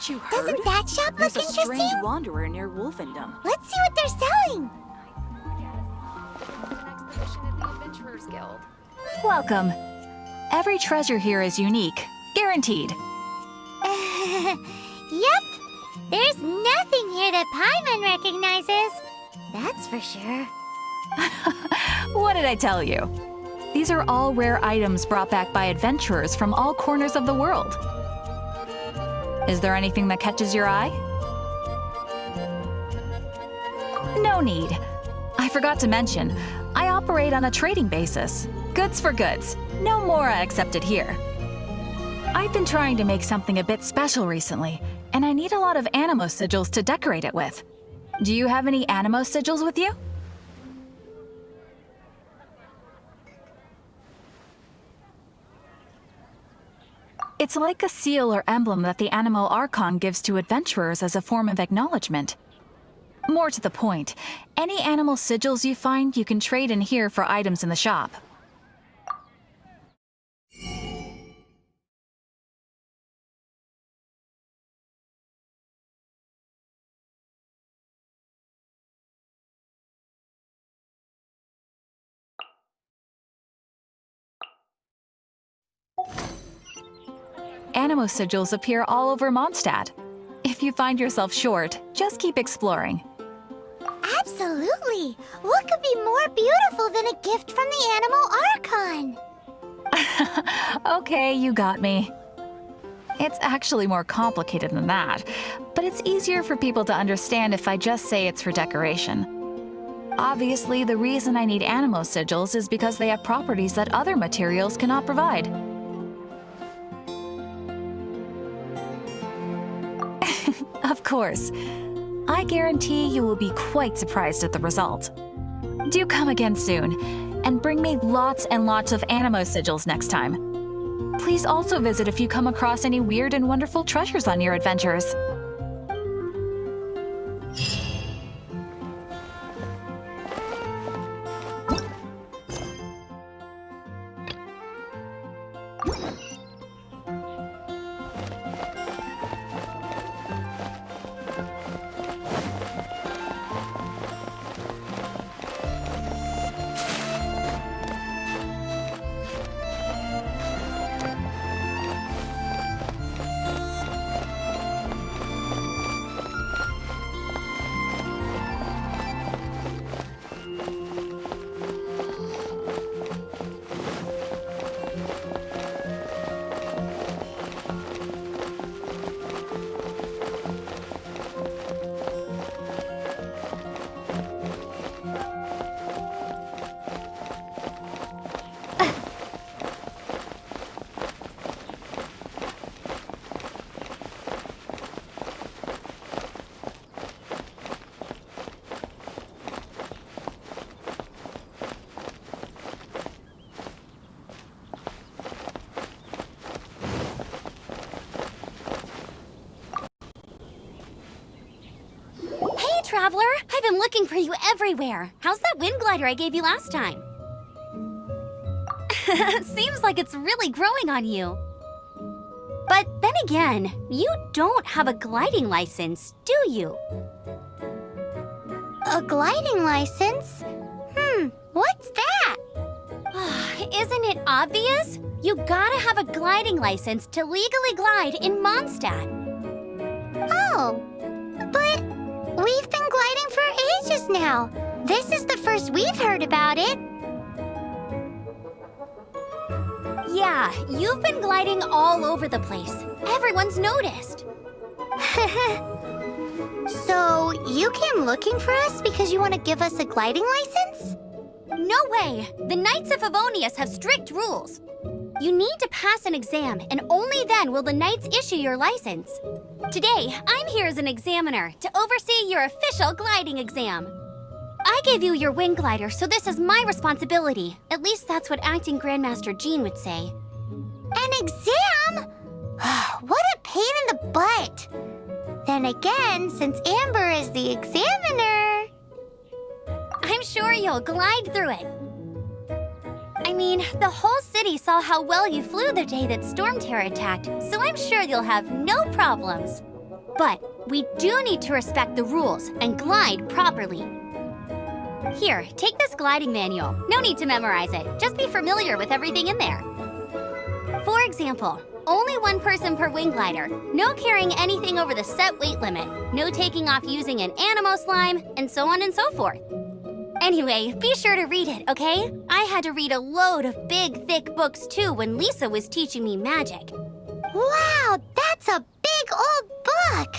Haven't you heard? Doesn't that shop look There's a interesting? strange wanderer near Wolfendom. Let's see what they're selling. An expedition at the Adventurers Guild. Welcome. Every treasure here is unique, guaranteed. Yep. There's nothing here that Paimon recognizes. That's for sure. What did I tell you? These are all rare items brought back by adventurers from all corners of the world. Is there anything that catches your eye? No need. I forgot to mention, I operate on a trading basis. Goods for goods. No more accepted here. I've been trying to make something a bit special recently, and I need a lot of animo sigils to decorate it with. Do you have any animo sigils with you? It's like a seal or emblem that the Animo Archon gives to adventurers as a form of acknowledgement. More to the point, any animal sigils you find you can trade in here for items in the shop. Animo sigils appear all over Mondstadt. If you find yourself short, just keep exploring. Absolutely. What could be more beautiful than a gift from the Animal Archon? Okay, you got me. It's actually more complicated than that, but it's easier for people to understand if I just say it's for decoration. Obviously, the reason I need animo sigils is because they have properties that other materials cannot provide. Of course. I guarantee you will be quite surprised at the result. Do come again soon, and bring me lots and lots of animo sigils next time. Please also visit if you come across any weird and wonderful treasures on your adventures. Traveler, I've been looking for you everywhere. How's that wind glider I gave you last time? Seems like it's really growing on you. But then again, you don't have a gliding license, do you? A gliding license? What's that? Isn't it obvious? You gotta have a gliding license to legally glide in Mondstadt. Oh, but we've been gliding for ages now. This is the first we've heard about it. Yeah, you've been gliding all over the place. Everyone's noticed. So, you came looking for us because you want to give us a gliding license? No way! The Knights of Favonius have strict rules. You need to pass an exam, and only then will the Knights issue your license. Today, I'm here as an examiner to oversee your official gliding exam. I gave you your wing glider, so this is my responsibility. At least that's what Acting Grandmaster Jean would say. An exam? What a pain in the butt! Then again, since Amber is the examiner, I'm sure you'll glide through it. I mean, the whole city saw how well you flew the day that Storm Terror attacked, so I'm sure you'll have no problems. But we do need to respect the rules and glide properly. Here, take this gliding manual. No need to memorize it. Just be familiar with everything in there. For example, only one person per wing glider, no carrying anything over the set weight limit, no taking off using an animo slime, and so on and so forth. Anyway, be sure to read it, okay? I had to read a load of big, thick books too when Lisa was teaching me magic. Wow, that's a big old book!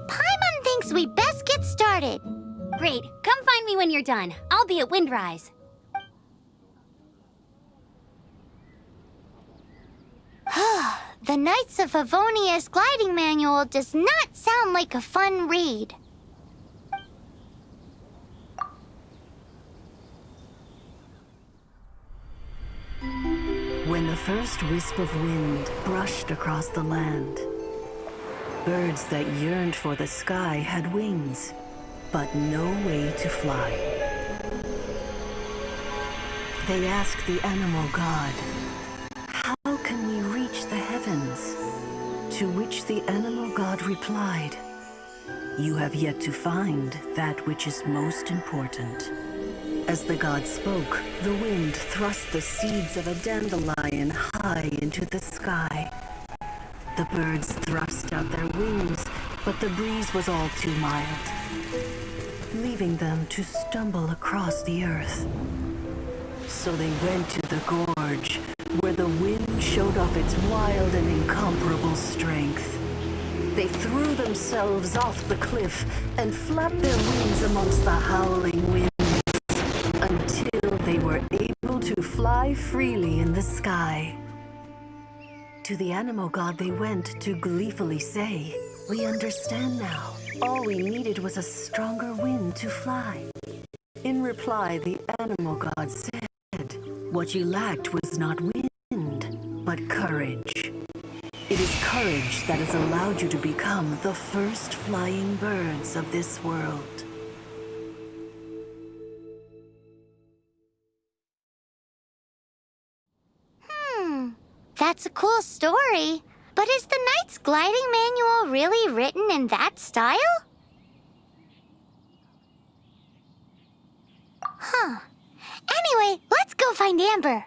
Paimon thinks we best get started. Great, come find me when you're done. I'll be at Windrise. The Knights of Favonia's gliding manual does not sound like a fun read. When the first wisp of wind brushed across the land, birds that yearned for the sky had wings, but no way to fly. They asked the animal god, "How can we reach the heavens?" To which the animal god replied, "You have yet to find that which is most important." As the god spoke, the wind thrust the seeds of a dandelion high into the sky. The birds thrust out their wings, but the breeze was all too mild, leaving them to stumble across the earth. So they went to the gorge, where the wind showed off its wild and incomparable strength. They threw themselves off the cliff and flapped their wings amongst the howling winds until they were able to fly freely in the sky. To the animal god they went to gleefully say, "We understand now. All we needed was a stronger wind to fly." In reply, the animal god said, "What you lacked was not wind, but courage. It is courage that has allowed you to become the first flying birds of this world." That's a cool story. But is the Knight's gliding manual really written in that style? Huh. Anyway, let's go find Amber.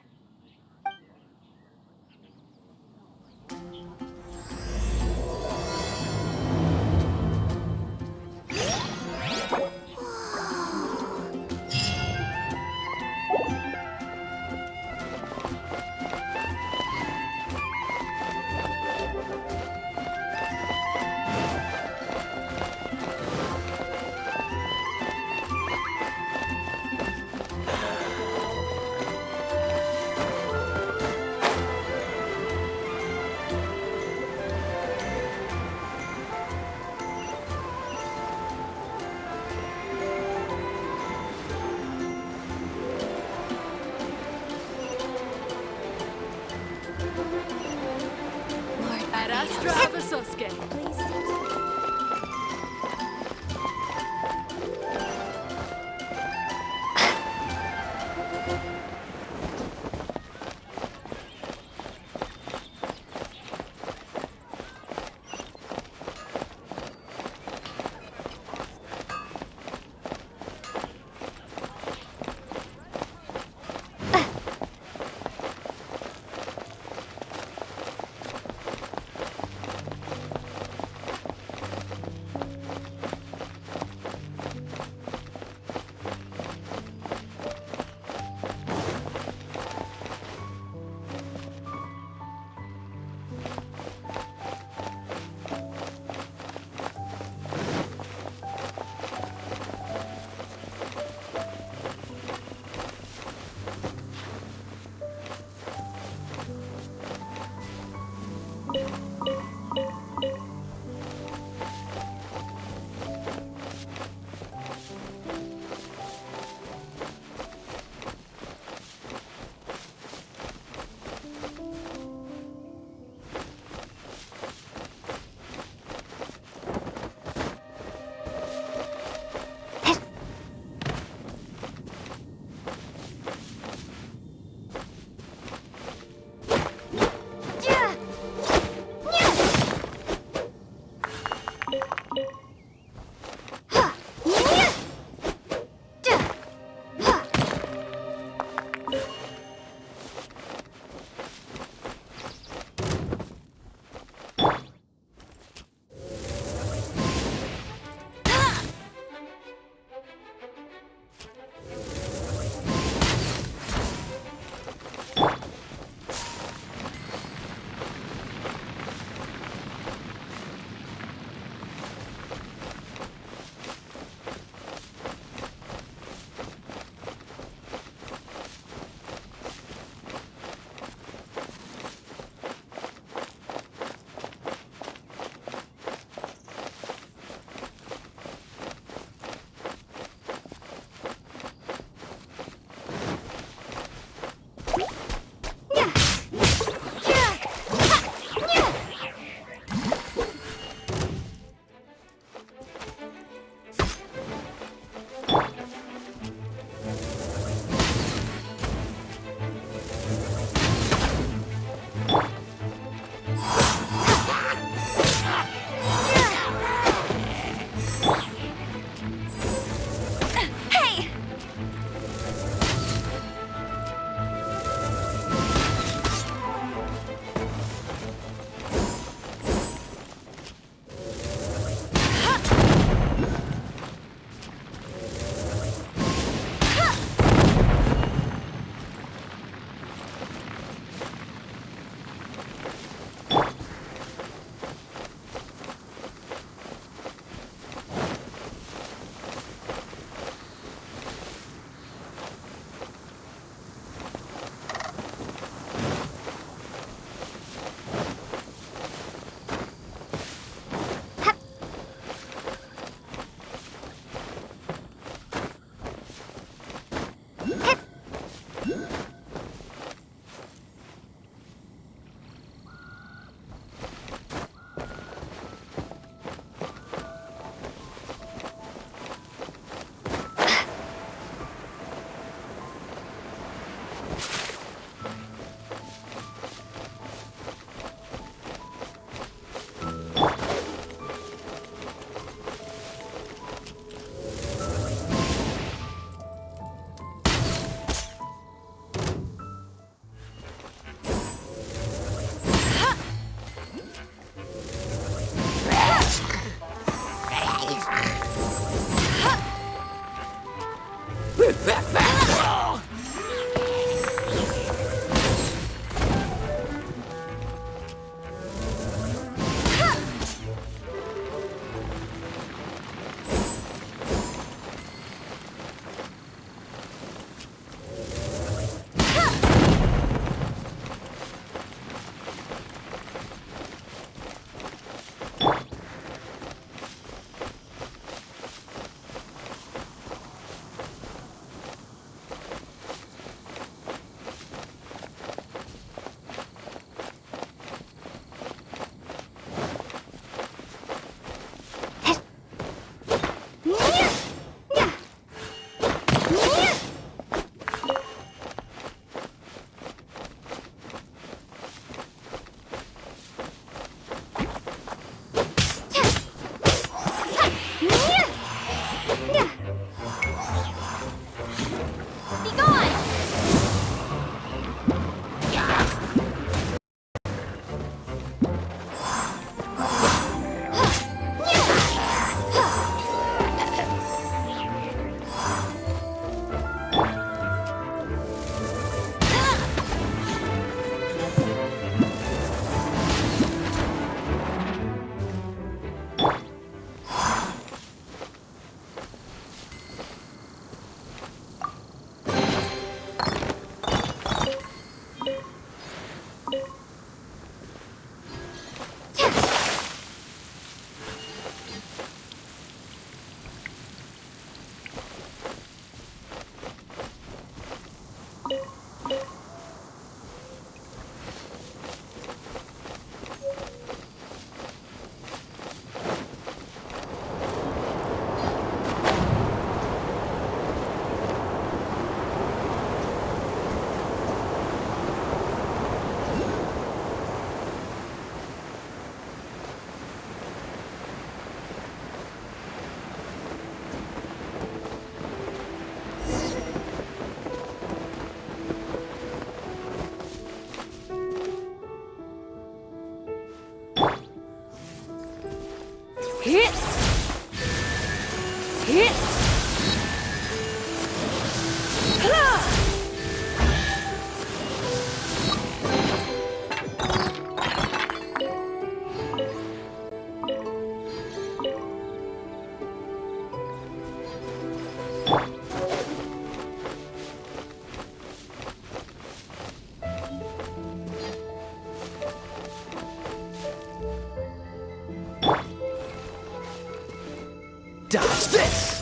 Dodge this!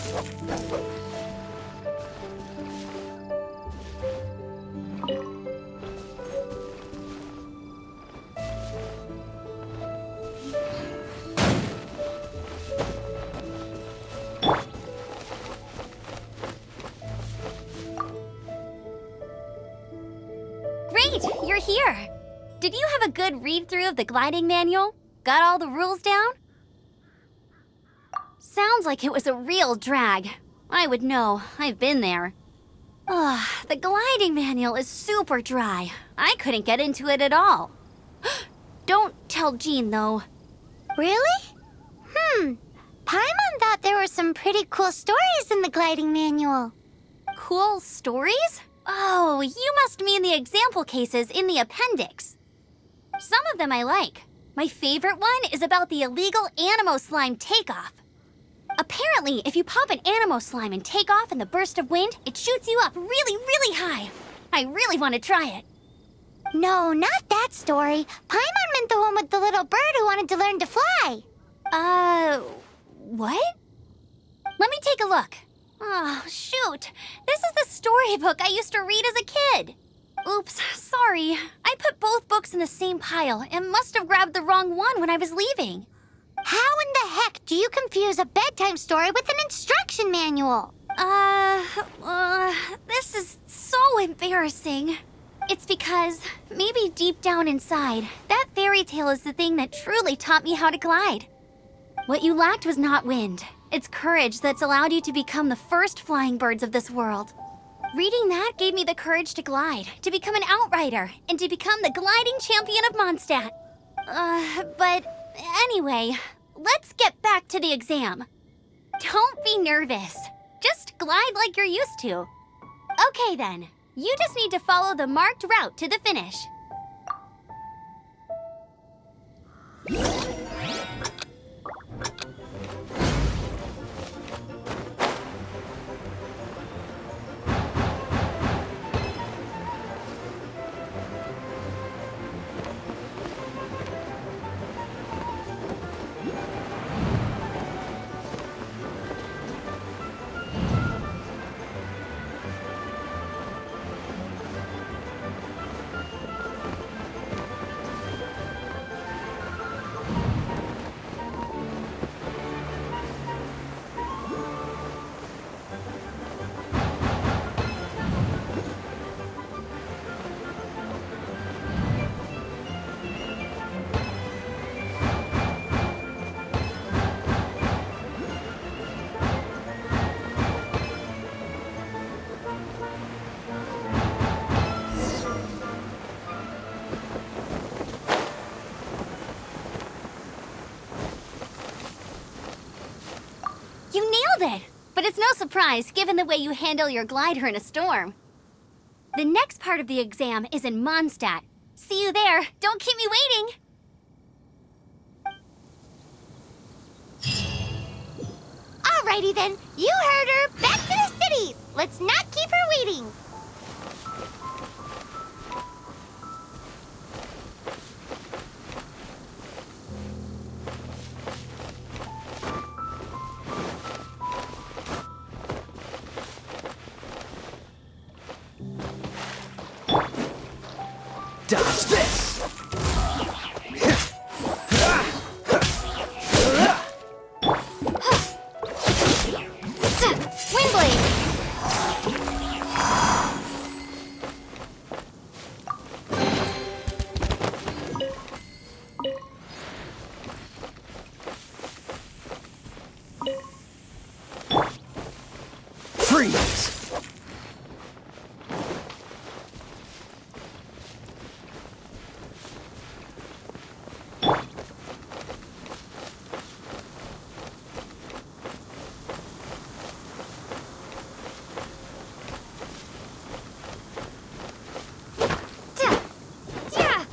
Great, you're here. Did you have a good read-through of the gliding manual? Got all the rules down? Sounds like it was a real drag. I would know. I've been there. Ugh, the gliding manual is super dry. I couldn't get into it at all. Don't tell Jean, though. Really? Paimon thought there were some pretty cool stories in the gliding manual. Cool stories? Oh, you must mean the example cases in the appendix. Some of them I like. My favorite one is about the illegal Animo slime takeoff. Apparently, if you pop an Animo slime and take off in the burst of wind, it shoots you up really, really high. I really want to try it. No, not that story. Paimon meant the one with the little bird who wanted to learn to fly. What? Let me take a look. Oh, shoot. This is the storybook I used to read as a kid. Oops, sorry. I put both books in the same pile and must have grabbed the wrong one when I was leaving. How in the heck do you confuse a bedtime story with an instruction manual? This is so embarrassing. It's because, maybe deep down inside, that fairy tale is the thing that truly taught me how to glide. What you lacked was not wind. It's courage that's allowed you to become the first flying birds of this world. Reading that gave me the courage to glide, to become an outrider, and to become the gliding champion of Mondstadt. But anyway, let's get back to the exam. Don't be nervous. Just glide like you're used to. Okay then. You just need to follow the marked route to the finish. You nailed it! But it's no surprise, given the way you handle your glider in a storm. The next part of the exam is in Mondstadt. See you there. Don't keep me waiting! Alrighty then, you heard her. Back to the city. Let's not keep her waiting. Dodge this! Windblade! Freeze! Yeah!